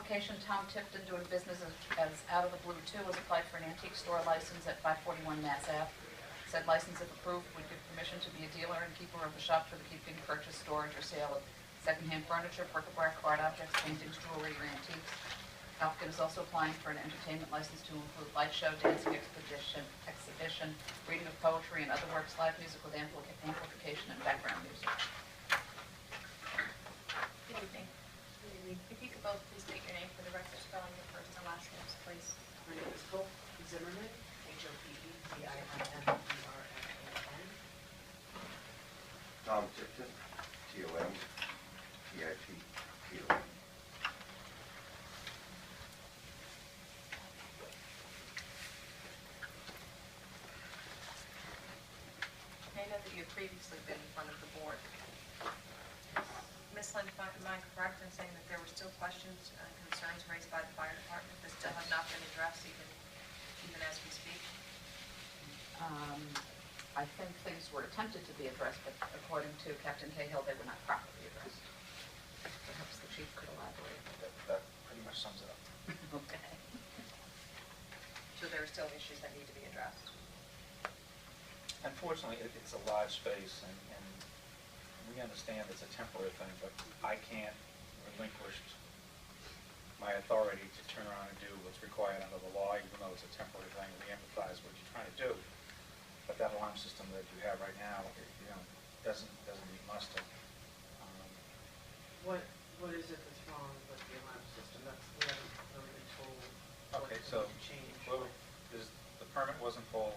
application, Tom Tipton, doing business as Out of the Blue 2, has applied for an antique store license at 541 Mass Ave. Said license, if approved, would give permission to be a dealer and keeper of a shop for the keeping, purchase, storage, or sale of secondhand furniture, bric-a-brac, art objects, paintings, jewelry, or antiques. Applicant is also applying for an entertainment license to include light show, dancing exhibition, reading of poetry, and other works, live music with amplification and background music. Good evening. If you could both please state your name for the record, spelling your first and last names, please. My name is Zimmerman, H-O-P-E-Z-I-M-M-E-R-M-A-N. Tom Tipton, T-O-M-T-I-P-T-O-N. I know that you've previously been in front of the board. Ms. Lint, am I correct in saying that there were still questions and concerns raised by the fire department that still have not been addressed even as we speak? I think things were attempted to be addressed, but according to Captain Cahill, they were not properly addressed. Perhaps the chief could elaborate. That pretty much sums it up. Okay. So there are still issues that need to be addressed. Unfortunately, it's a large space, and we understand it's a temporary thing, but I can't relinquish my authority to turn around and do what's required under the law, even though it's a temporary thing. We empathize what you're trying to do, but that alarm system that you have right now, doesn't meet muster. What is it that's wrong with the alarm system? We haven't really been told. Okay, so to change. well, the permit wasn't pulled,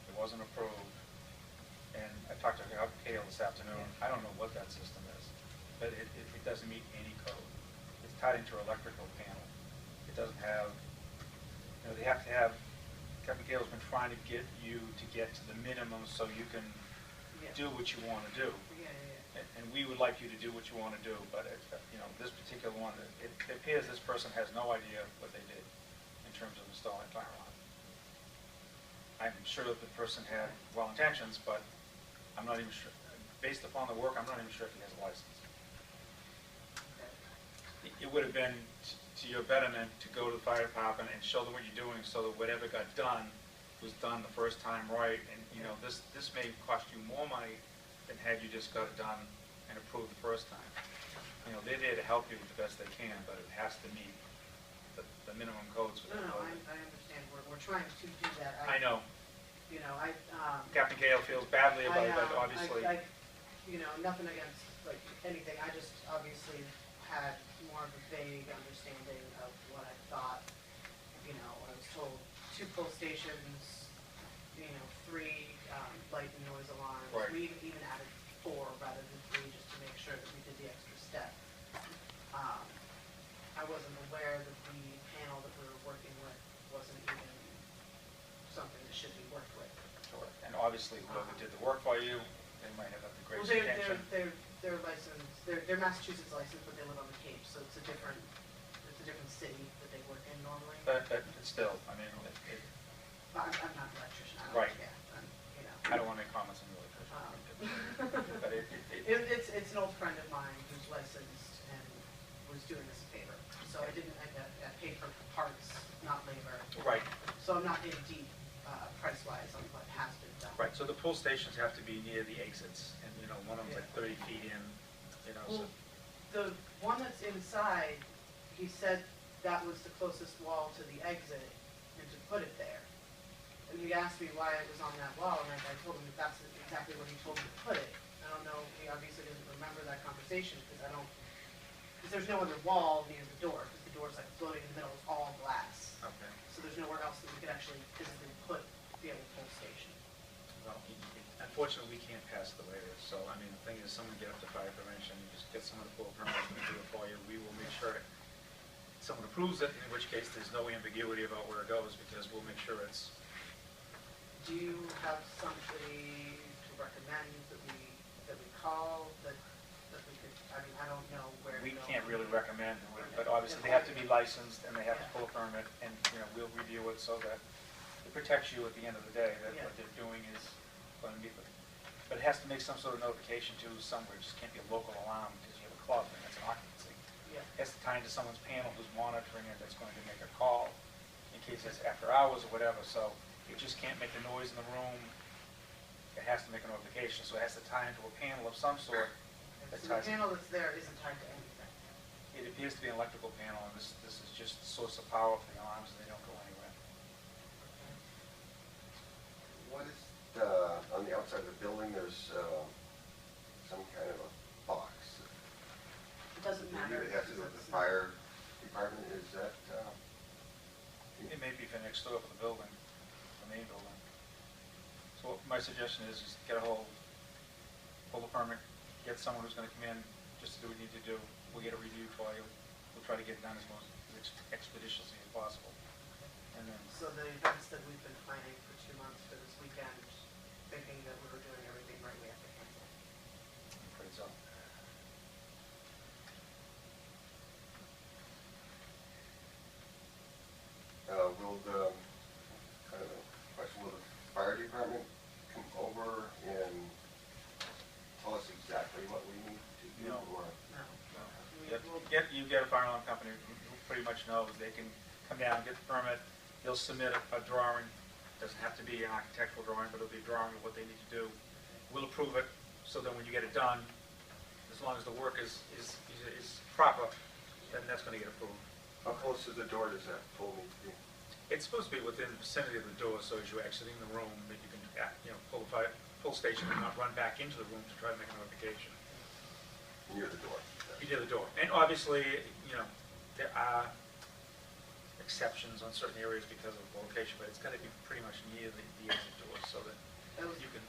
it wasn't approved, and I talked to Gerald this afternoon. I don't know what that system is, but it doesn't meet any code. It's tied into an electrical panel. It doesn't have, they have to have, Captain Gerald's been trying to get you to get to the minimum so you can do what you want to do. And we would like you to do what you want to do, but this particular one, it appears this person has no idea what they did in terms of installing fire alarm. I'm sure that the person had well intentions, but I'm not even sure. Based upon the work, I'm not even sure if he has a license. It would have been to your betterment to go to the fire department and show them what you're doing, so that whatever got done was done the first time right. And this may cost you more money than had you just got it done and approved the first time. They're there to help you the best they can, but it has to meet the minimum codes. No, I understand. We're trying to do that. I know. Captain Gale feels badly about it, but obviously. Nothing against anything. I just obviously had more of a vague understanding of what I thought. I was told 2 pull stations, 3 light and noise alarms. Right. We even added 4 rather than 3 just to make sure that we did the extra step. I wasn't aware that the panel that we were working with wasn't even something that should be worked with. Sure. And obviously, whoever did the work for you, they might have the greatest intention. They're licensed. They're Massachusetts licensed, but they live on the Cape, so it's a different city that they work in normally. But still, I mean, I'm not an electrician. Right. I don't want to make comments on the electrician. But it's an old friend of mine who's licensed and was doing us a favor. So I paid for parts, not labor. Right. So I'm not in deep price-wise on what has been done. Right. So the pull stations have to be near the exits, and one of them's like 30 feet in. Well, the one that's inside, he said that was the closest wall to the exit, and to put it there. And he asked me why it was on that wall, and I told him that that's exactly where he told me to put it. I don't know, he obviously doesn't remember that conversation, because there's no other wall near the door, because the door's like floating in the middle, it's all glass. Okay. So there's nowhere else that we could actually physically put the old pull station. Well, unfortunately, we can't pass the waivers. So, I mean, the thing is, someone get up to fire prevention, you just get someone to pull a permit and do it for you. We will make sure someone approves it, in which case there's no ambiguity about where it goes, because we'll make sure it's. Do you have somebody to recommend that we call that we could? I mean, I don't know where. We can't really recommend, but obviously they have to be licensed and they have to pull a permit, and we'll review it so that it protects you at the end of the day. That what they're doing is going to be, but it has to make some sort of notification to somewhere. It just can't be a local alarm because you have a club and it's an occupancy. Yeah. has to tie into someone's panel who's monitoring it, that's going to make a call in case it's after hours or whatever, so it just can't make the noise in the room. It has to make a notification, so it has to tie into a panel of some sort that So the ties. panel that's there isn't tied to anything. It appears to be an electrical panel, and this is just the source of power for the alarms, and they don't go anywhere. What is, on the outside of the building, there's some kind of a box. It doesn't matter. Maybe it has to do with the fire department, is that? It may be for next door for the building, the main building. So what my suggestion is get a hold, pull the permit, get someone who's gonna come in, just to do what you need to do. We'll get a review for you. We'll try to get it done as expeditiously as possible. And then, So the events that we've been planning for 2 months for this weekend, thinking that we were doing everything right, we have to cancel. I'm afraid so. Will the, kind of a question, will the fire department come over and tell us exactly what we need to do? No. Or? No. You get a fire alarm company who pretty much knows. They can come down, get the permit, they'll submit a drawing. Doesn't have to be an architectural drawing, but it'll be a drawing of what they need to do. We'll approve it, so then when you get it done, as long as the work is proper, then that's gonna get approved. How close to the door does that pole need to be? It's supposed to be within the vicinity of the door, so as you're exiting the room, that you can, pull station and not run back into the room to try to make a notification. Near the door? You near the door. And obviously, there are exceptions on certain areas because of location, but it's gotta be pretty much near the exit door, so that you can.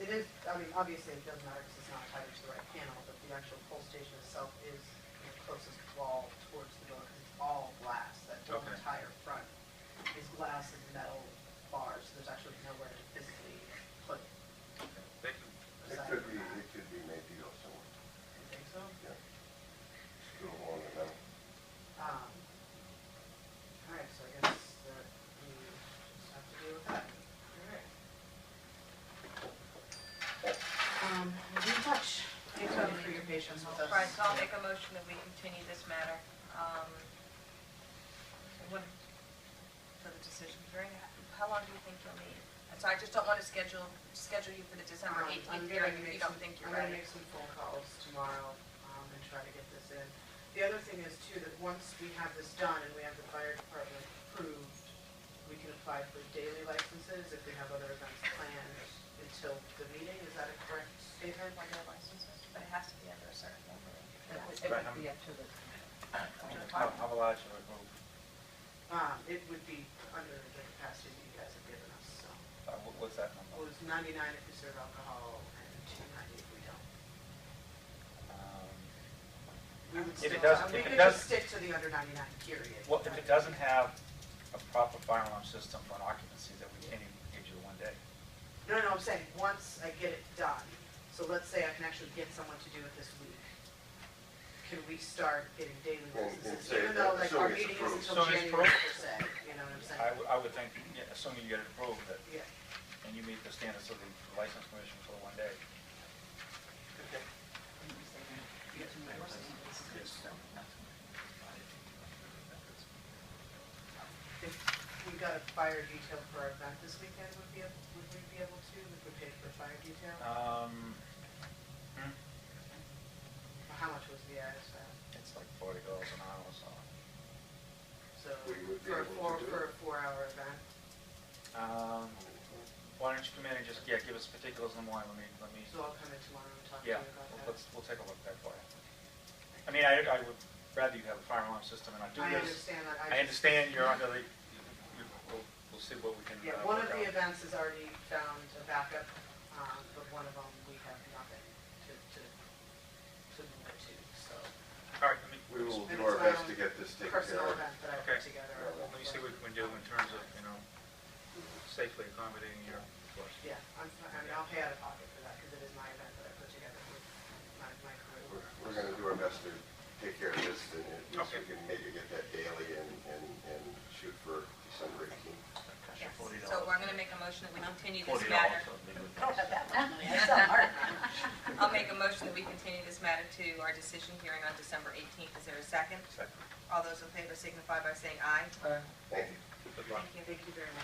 It is, I mean, obviously it doesn't matter because it's not tied to the right panel, but the actual pull station itself is the closest wall towards the door because it's all glass. That whole Okay. entire front is glass and metal bars. There's actually nowhere to physically put it. They can, It could be made to go somewhere. You think so? Yeah. Screw a hole in the metal. All right, so I guess that we just have to deal with that. All right. We'll be in touch. Thanks for your patience with us. Right, so I'll make a motion that we continue this matter. For the decision hearing, how long do you think you'll need? So I just don't want to schedule you for the December 18th hearing if you don't think you're I'm gonna ready. make some phone calls tomorrow, and try to get this in. The other thing is too, that once we have this done and we have the fire department approved, we can apply for daily licenses if we have other events planned until the meeting. Is that a correct statement? One day licenses, but it has to be under a certain number. It would be up to the. how large of a group? It would be under the capacity that you guys have given us, so. What's that Well, number? it's 99 if we serve alcohol and 290 if we don't. We would If it still- doesn't- We if it could does- just stick to the under 99 period. Well, if it doesn't have a proper fire alarm system for an occupancy, then we can't even give you the 1 day. No, I'm saying, once I get it done, so let's say I can actually get someone to do it this week, can we start getting daily And licenses? say Even though, like, our assuming it's meeting isn't approved. until Assuming it's January approved. per se, you know what I'm saying? I would think, assuming you get it approved, that, Yeah. and you meet the standards of the license commission for the 1 day. If we got a fire detail for our event this weekend, would we be able to, if we paid for a fire detail? How much was the ISF? It's like $40 an hour, so. So, We would be for a able to do for a 4-hour event? Why don't you come in and just, give us particulars in the morning, let me, So I'll come in tomorrow and talk to you yeah, about that. we'll take a look at that for you. I mean, I would rather you have a fire alarm system and not do I this. understand that. I understand you're under the, we'll see what we can. Yeah, one of work the out. events has already found a backup, but one of them we have nothing to move it to, so. All right, We will And do it's our my best own to get this taken personal care of. event that I Okay. put together. let me see what we can do in terms of, safely accommodating your request. Yeah, I mean, I'll pay out of pocket for that, because it is my event that I put together with my crew. We're gonna do our best to take care of this, and at least Okay. we can maybe get that daily and shoot for December 18th. Yes. So we're going to make a motion that we continue this matter. I don't have that much money, I sell hard. I'll make a motion that we continue this matter to our decision hearing on December 18th. Is there a second? Second. All those in favor signify by saying aye. Thank you. Good luck. Thank you. Thank you very much.